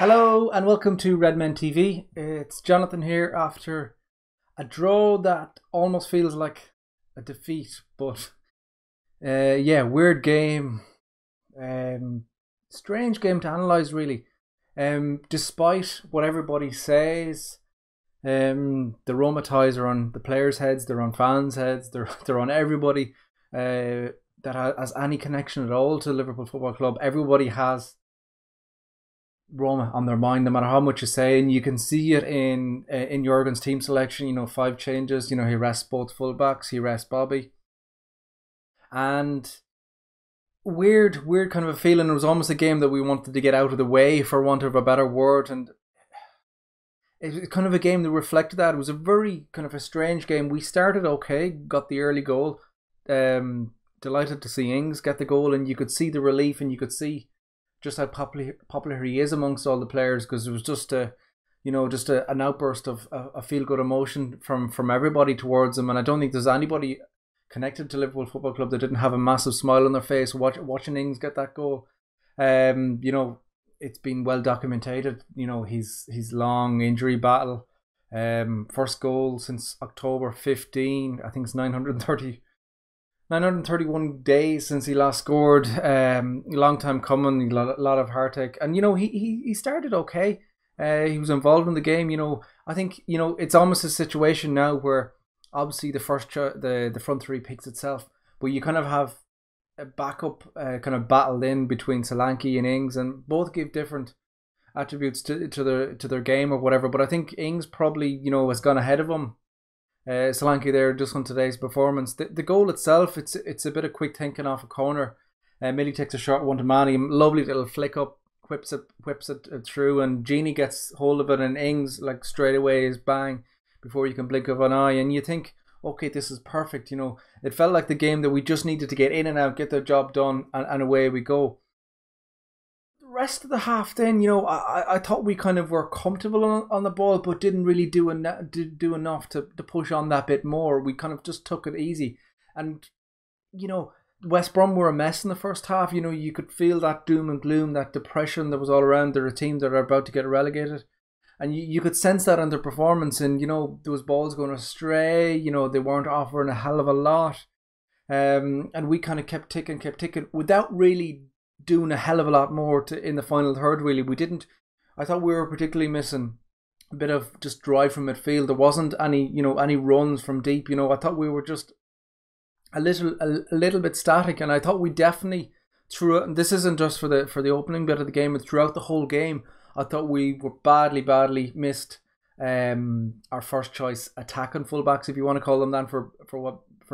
Hello and welcome to Redmen TV. It's Jonathan here after a draw that almost feels like a defeat, but yeah, weird game, strange game to analyse really. Despite what everybody says, the Romatize are on the players' heads, they're on fans' heads, they're on everybody that has any connection at all to Liverpool Football Club. Everybody has Roma on their mind, no matter how much you say, and you can see it in Jurgen's team selection. You know, 5 changes. You know, he rests both fullbacks, he rests Bobby, and weird kind of a feeling. It was almost a game that we wanted to get out of the way, for want of a better word, and it was kind of a game that reflected that. It was a very kind of a strange game. We started okay, got the early goal. Delighted to see Ings get the goal, and you could see the relief, and you could see just how popular he is amongst all the players, because it was just an outburst of a feel good emotion from everybody towards him. And I don't think there's anybody connected to Liverpool Football Club that didn't have a massive smile on their face watching Ings get that goal. You know, it's been well documented. You know, his long injury battle. First goal since October 15. I think it's 931 days since he last scored. Long time coming, a lot of heartache. And, you know, he started okay. He was involved in the game. You know, I think, you know, it's almost a situation now where obviously the front three picks itself, but you kind of have a backup kind of battled in between Solanke and Ings, and both give different attributes to their game or whatever. But I think Ings probably, you know, has gone ahead of him. Solanke there just on today's performance. The goal itself, it's a bit of quick thinking off a corner. Millie takes a short one to Manny, lovely little flick up, whips it through, and Genie gets hold of it, and Ings like straight away is bang before you can blink of an eye, and you think, okay, this is perfect. You know, it felt like the game that we just needed to get in and out, get the job done, and away we go. Rest of the half then, you know, I thought we kind of were comfortable on the ball, but didn't really do enough to push on that bit more. We kind of just took it easy. And, you know, West Brom were a mess in the first half. You know, you could feel that doom and gloom, that depression that was all around. They're a team that are about to get relegated. And you could sense that in their performance. And, you know, there was balls going astray. You know, they weren't offering a hell of a lot. And we kind of kept ticking without really doing a hell of a lot more in the final third. Really, we didn't. I thought we were particularly missing a bit of just drive from midfield. There wasn't any runs from deep. You know, I thought we were just a little bit static, and I thought we definitely throughout. This isn't just for the opening bit of the game, but throughout the whole game, I thought we were badly missed our first choice attacking fullbacks, if you want to call them that, for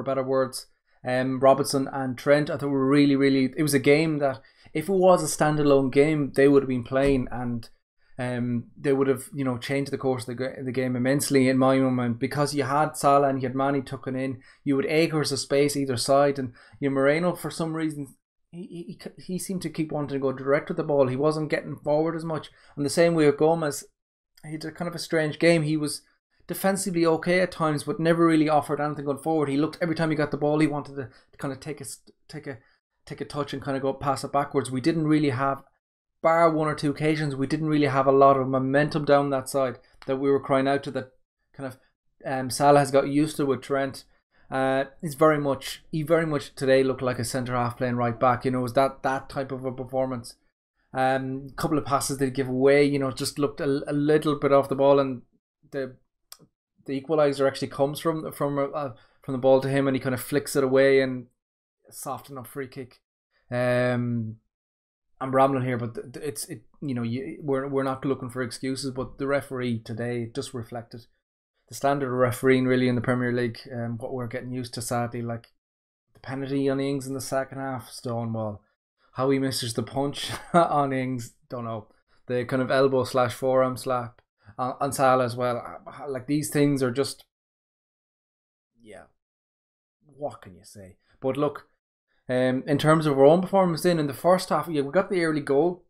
better words. Robertson and Trent, I thought were really. It was a game that, if it was a standalone game, they would have been playing, and they would have, you know, changed the course of the game immensely in my mind, because you had Salah and you had Manny tucking in, you had acres of space either side, and you know, Moreno, for some reason, he seemed to keep wanting to go direct with the ball. He wasn't getting forward as much, and the same way with Gomez. He had kind of a strange game. He was defensively okay at times, but never really offered anything going forward. He looked, every time he got the ball, he wanted to kind of take a touch and kind of go pass it backwards. We didn't really have, bar one or two occasions, we didn't really have a lot of momentum down that side that we were crying out to, that kind of Salah has got used to with Trent. He very much today looked like a centre half playing right back. You know, it was that type of a performance. Couple of passes they give away, you know, just looked a little bit off the ball, and the equaliser actually comes from the ball to him, and he kind of flicks it away, and soft enough free kick. I'm rambling here, but we're not looking for excuses, but the referee today just reflected the standard of refereeing really in the Premier League, what we're getting used to, sadly. Like the penalty on Ings in the second half, Stonewall. How he misses the punch on Ings, don't know. The kind of elbow / forearm slap on Salah as well. Like, these things are just, yeah, what can you say? But look, in terms of our own performance in the first half, yeah, we got the early goal,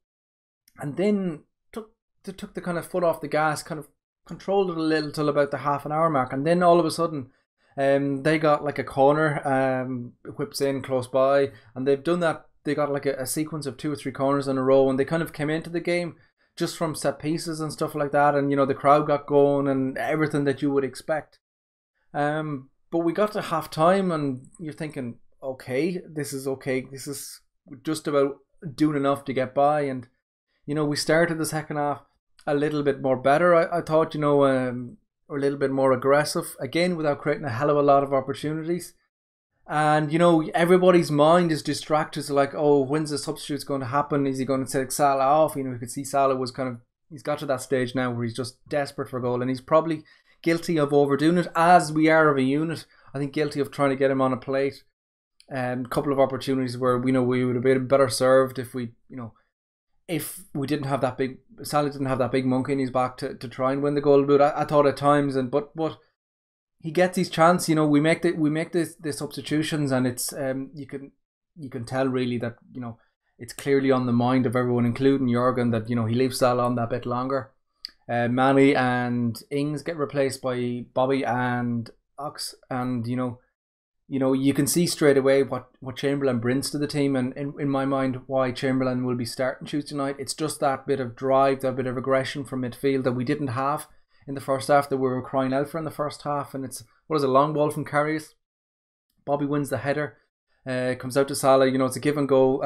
and then took the kind of foot off the gas, kind of controlled it a little till about the half an hour mark, and then all of a sudden they got like a corner whips in close by, and they've done that. They got like a sequence of 2 or 3 corners in a row, and they kind of came into the game just from set pieces and stuff like that, and the crowd got going and everything that you would expect. But we got to half time and you're thinking, okay, this is just about doing enough to get by. And we started the second half a little bit more better. I thought, a little bit more aggressive, again without creating a hell of a lot of opportunities. And everybody's mind is distracted. So like, oh, when's the substitute going to happen? Is he going to take Salah off? You could see Salah was he's got to that stage now where he's just desperate for a goal, and he's probably guilty of overdoing it, as we are of a unit. I think guilty of trying to get him on a plate. A couple of opportunities where we would have been better served if we didn't have that big, Salah didn't have that big monkey in his back to try and win the goal. But I thought at times, but he gets his chance. We make the substitutions, and it's you can tell really that it's clearly on the mind of everyone, including Jurgen, that he leaves Salah on that bit longer. Manny and Ings get replaced by Bobby and Ox, and you can see straight away what Chamberlain brings to the team, and in my mind why Chamberlain will be starting Tuesday night. It's just that bit of drive, that bit of aggression from midfield that we didn't have in the first half, that we were crying out for in the first half. And it's, what is a long ball from Carriers. Bobby wins the header, comes out to Salah. It's a give and go.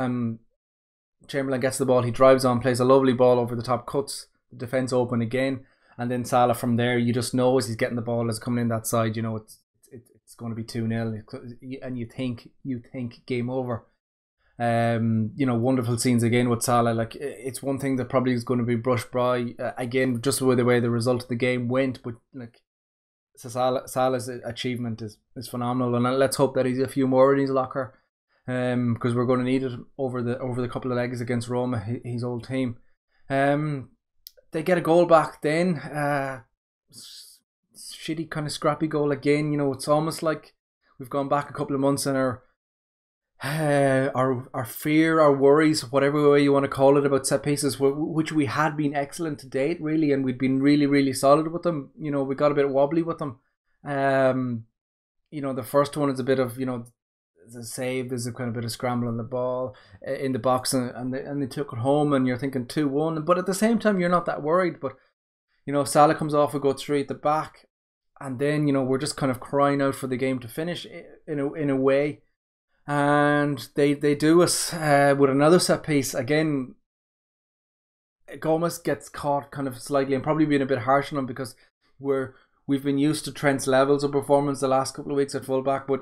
Chamberlain gets the ball, he drives on, plays a lovely ball over the top, cuts the defence open again, and then Salah from there, you just know as he's getting the ball, as coming in that side, it's going to be 2-0, and you think game over. Wonderful scenes again with Salah. Like, it's one thing that probably is going to be brushed by again, just with the way the result of the game went, but like, so Salah's achievement is phenomenal, and let's hope that he's a few more in his locker, because we're going to need it over the couple of legs against Roma, his old team. They get a goal back then. Shitty kind of scrappy goal again. It's almost like we've gone back a couple of months, and our fear, our worries, whatever way you want to call it, about set pieces, which we had been excellent to date, really, and we'd been really, really solid with them. We got a bit wobbly with them. The first one is a bit of, there's a save, there's a kind of bit of scramble on the ball in the box, and they took it home, and you're thinking 2-1, but at the same time you're not that worried. But Salah comes off, we go 3 at the back, and then we're just kind of crying out for the game to finish in a way, and they do us with another set piece again. Gomez gets caught kind of slightly, and probably being a bit harsh on him, because we've been used to Trent's levels of performance the last couple of weeks at fullback, but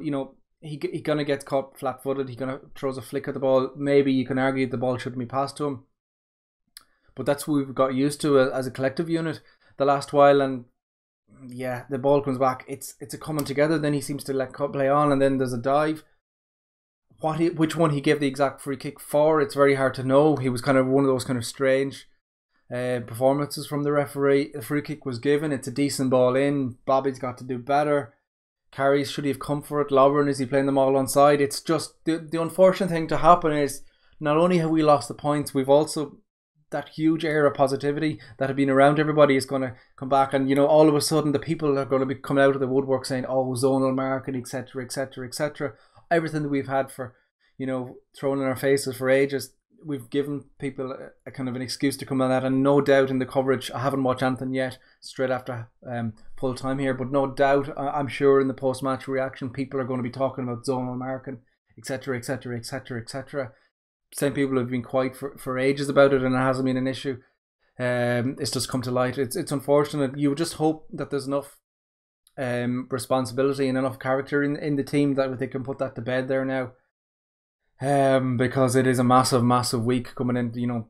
he gonna get caught flat-footed. He gonna throws a flick at the ball. Maybe you can argue the ball shouldn't be passed to him, but that's what we've got used to as a collective unit the last while. And yeah, the ball comes back. It's a coming together. Then he seems to let play on, and then there's a dive. Which one he gave the exact free kick for, it's very hard to know. He was kind of one of those kind of strange performances from the referee. The free kick was given. It's a decent ball in. Bobby's got to do better. Carries, should he have come for it? Lovren, is he playing them all onside? It's just the unfortunate thing to happen is, not only have we lost the points, we've also, that huge air of positivity that had been around everybody is going to come back, and all of a sudden the people are going to be coming out of the woodwork saying, oh, zonal market, etc, etc, etc. Everything that we've had for thrown in our faces for ages, we've given people a kind of an excuse to come on that. And no doubt in the coverage, I haven't watched anything yet straight after full time here, but no doubt I'm sure in the post-match reaction people are going to be talking about zonal market, etc, etc, etc, etc. Same people have been quiet for ages about it, and it hasn't been an issue. It's just come to light. It's unfortunate. You would just hope that there's enough responsibility and enough character in the team that they can put that to bed there now. Because it is a massive, massive week coming in.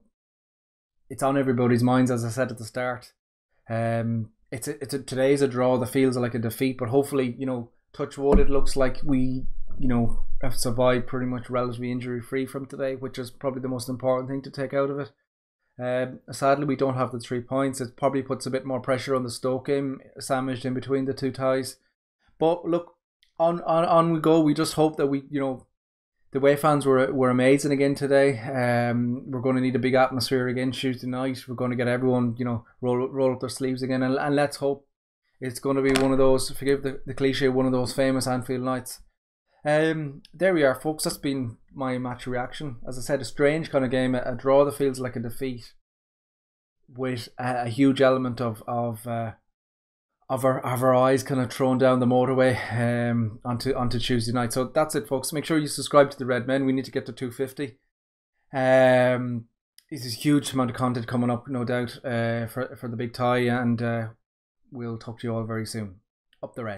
It's on everybody's minds, as I said at the start. Today's a draw that feels like a defeat, but hopefully, touch wood, it looks like we, have survived pretty much relatively injury free from today, which is probably the most important thing to take out of it. Sadly, we don't have the 3 points. It probably puts a bit more pressure on the Stoke game, sandwiched in between the two ties. But look, on we go. We just hope that we, the away fans were amazing again today. We're going to need a big atmosphere again Tuesday night. We're going to get everyone, roll up their sleeves again, and let's hope it's going to be one of those, forgive the cliche, one of those famous Anfield nights. There we are, folks. That's been my match reaction. As I said, a strange kind of game, a draw that feels like a defeat. with a huge element of our eyes kind of thrown down the motorway onto Tuesday night. So that's it, folks. Make sure you subscribe to the Red Men. We need to get to 250. This is a huge amount of content coming up, no doubt, for the big tie, and we'll talk to you all very soon. Up the Red.